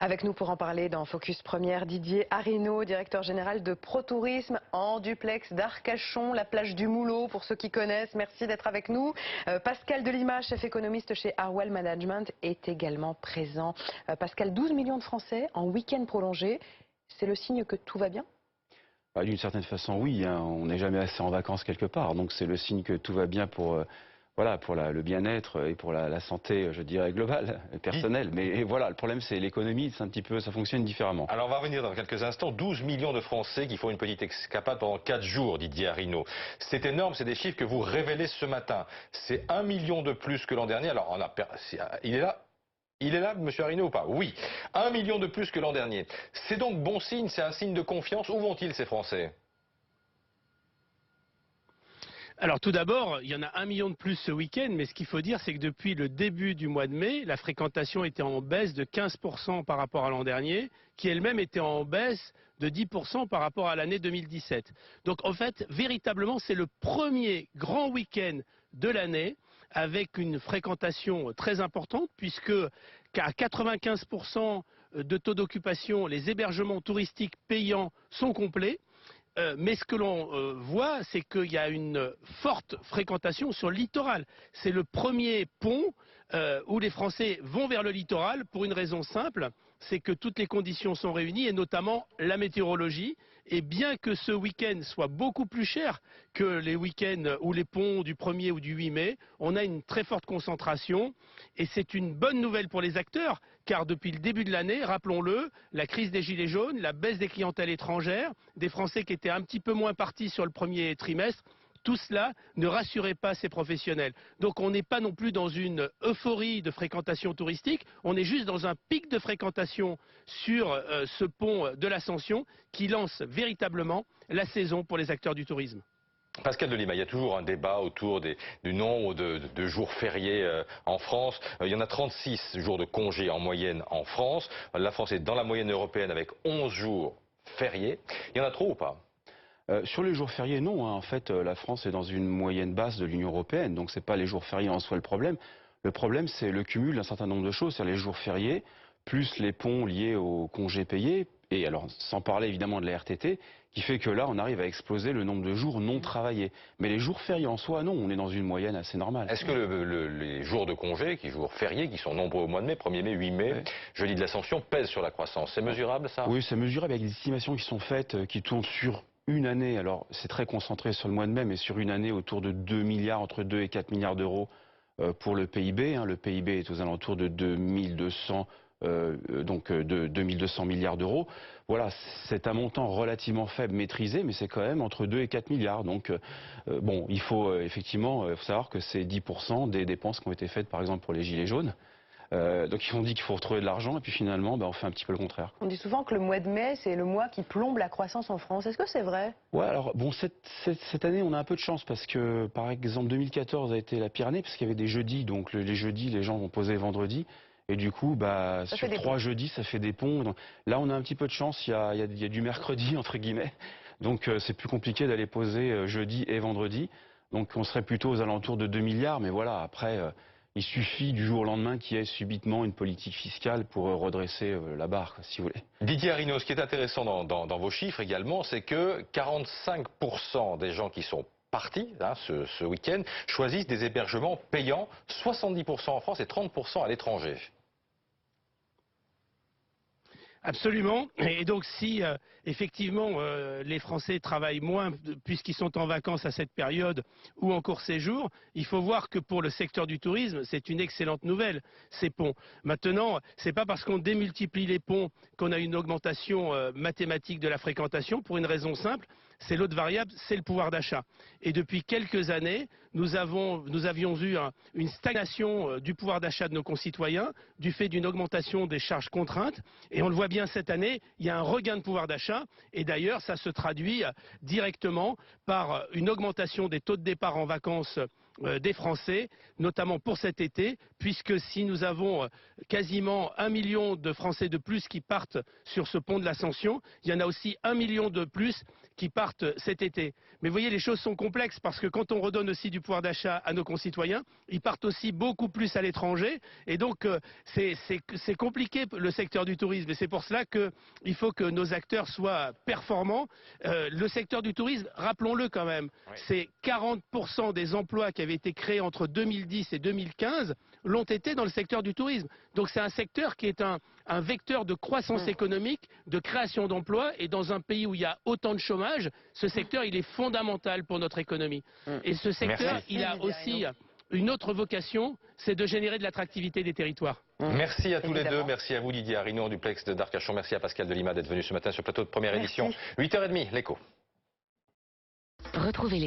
Avec nous pour en parler dans Focus Première, Didier Arinaud, directeur général de ProTourisme en duplex d'Arcachon, la plage du Moulot pour ceux qui connaissent. Merci d'être avec nous. Pascal Delima, chef économiste chez Arwell Management, est également présent. Pascal, 12 millions de Français en week-end prolongé, c'est le signe que tout va bien ? D'une certaine façon, oui. On n'est jamais assez en vacances quelque part. Donc c'est le signe que tout va bien pour... Voilà, pour le bien-être et pour la santé, je dirais, globale, personnelle. Mais voilà, le problème, c'est l'économie, c'est un petit peu, ça fonctionne différemment. Alors, on va revenir dans quelques instants. 12 millions de Français qui font une petite escapade pendant 4 jours, Didier Arinaud. C'est énorme, c'est des chiffres que vous révélez ce matin. C'est 1 million de plus que l'an dernier. Alors, il est là ? Il est là, M. Arinaud, ou pas? Oui. 1 million de plus que l'an dernier. C'est donc bon signe, c'est un signe de confiance. Où vont-ils, ces Français? Alors tout d'abord, il y en a 1 million de plus ce week-end, mais ce qu'il faut dire, c'est que depuis le début du mois de mai, la fréquentation était en baisse de 15% par rapport à l'an dernier, qui elle-même était en baisse de 10% par rapport à l'année 2017. Donc en fait, véritablement, c'est le premier grand week-end de l'année avec une fréquentation très importante, puisque à 95% de taux d'occupation, les hébergements touristiques payants sont complets. Mais ce que l'on voit, c'est qu'il y a une forte fréquentation sur le littoral. C'est le premier pont où les Français vont vers le littoral pour une raison simple, c'est que toutes les conditions sont réunies et notamment la météorologie. Et bien que ce week-end soit beaucoup plus cher que les week-ends ou les ponts du 1er ou du 8 mai, on a une très forte concentration et c'est une bonne nouvelle pour les acteurs car depuis le début de l'année, rappelons-le, la crise des gilets jaunes, la baisse des clientèles étrangères, des Français qui étaient un petit peu moins partis sur le premier trimestre, tout cela ne rassurait pas ces professionnels. Donc on n'est pas non plus dans une euphorie de fréquentation touristique, on est juste dans un pic de fréquentation sur ce pont de l'Ascension qui lance véritablement la saison pour les acteurs du tourisme. Pascal Delima, il y a toujours un débat autour du nombre de jours fériés en France. Il y en a 36 jours de congés en moyenne en France. La France est dans la moyenne européenne avec 11 jours fériés. Il y en a trop ou pas ? Sur les jours fériés, non. En fait, la France est dans une moyenne basse de l'Union européenne, donc c'est pas les jours fériés en soi le problème. Le problème, c'est le cumul d'un certain nombre de choses, c'est-à-dire les jours fériés, plus les ponts liés aux congés payés, et alors sans parler évidemment de la RTT, qui fait que là, on arrive à exploser le nombre de jours non travaillés. Mais les jours fériés en soi, non, on est dans une moyenne assez normale. Est-ce que les jours de congés, les jours fériés, qui sont nombreux au mois de mai, 1er mai, 8 mai, ouais, jeudi de l'Ascension, pèsent sur la croissance? C'est mesurable, ça? Oui, c'est mesurable avec des estimations qui sont faites, qui tournent sur une année. Alors, c'est très concentré sur le mois de mai, mais sur une année autour de 2 milliards, entre 2 et 4 milliards d'euros pour le PIB. Le PIB est aux alentours de 2200 milliards d'euros. Voilà, c'est un montant relativement faible, maîtrisé, mais c'est quand même entre 2 et 4 milliards. Donc, bon, il faut effectivement savoir que c'est 10% des dépenses qui ont été faites, par exemple, pour les Gilets jaunes. Donc ils ont dit qu'il faut retrouver de l'argent et puis finalement on fait un petit peu le contraire. On dit souvent que le mois de mai c'est le mois qui plombe la croissance en France. Est-ce que c'est vrai? Ouais, alors bon, cette année on a un peu de chance parce que par exemple 2014 a été la pire année parce qu'il y avait des jeudis, donc les jeudis les gens vont poser vendredi et du coup sur 3 jeudis ça fait des ponts. Donc, là on a un petit peu de chance, il y a du mercredi entre guillemets, donc c'est plus compliqué d'aller poser jeudi et vendredi. Donc on serait plutôt aux alentours de 2 milliards, mais voilà après... il suffit du jour au lendemain qu'il y ait subitement une politique fiscale pour redresser la barre, si vous voulez. Didier Arinaud, ce qui est intéressant dans vos chiffres également, c'est que 45% des gens qui sont partis ce week-end choisissent des hébergements payants, 70% en France et 30% à l'étranger. Absolument. Et donc si effectivement les Français travaillent moins puisqu'ils sont en vacances à cette période ou en court séjour, il faut voir que pour le secteur du tourisme, c'est une excellente nouvelle, ces ponts. Maintenant, c'est pas parce qu'on démultiplie les ponts qu'on a une augmentation mathématique de la fréquentation pour une raison simple, c'est l'autre variable, c'est le pouvoir d'achat. Et depuis quelques années, nous avions eu une stagnation du pouvoir d'achat de nos concitoyens du fait d'une augmentation des charges contraintes. Et on le voit bien cette année, il y a un regain de pouvoir d'achat. Et d'ailleurs, ça se traduit directement par une augmentation des taux de départ en vacances des Français, notamment pour cet été, puisque si nous avons quasiment 1 million de Français de plus qui partent sur ce pont de l'Ascension, il y en a aussi 1 million de plus qui partent cet été. Mais vous voyez, les choses sont complexes parce que quand on redonne aussi du pouvoir d'achat à nos concitoyens, ils partent aussi beaucoup plus à l'étranger et donc c'est compliqué le secteur du tourisme et c'est pour cela qu'il faut que nos acteurs soient performants. Le secteur du tourisme, rappelons-le quand même, c'est 40% des emplois qui avaient été créés entre 2010 et 2015 l'ont été dans le secteur du tourisme. Donc c'est un secteur qui est un vecteur de croissance économique, de création d'emplois et dans un pays où il y a autant de chômage, ce secteur il est fondamental pour notre économie. Et ce secteur, il a aussi une autre vocation, c'est de générer de l'attractivité des territoires. Merci à tous les deux, merci à vous Didier Arinaud en duplex d'Arcachon, merci à Pascal Delima d'être venu ce matin sur le plateau de première édition. 8h30, l'écho. Retrouvez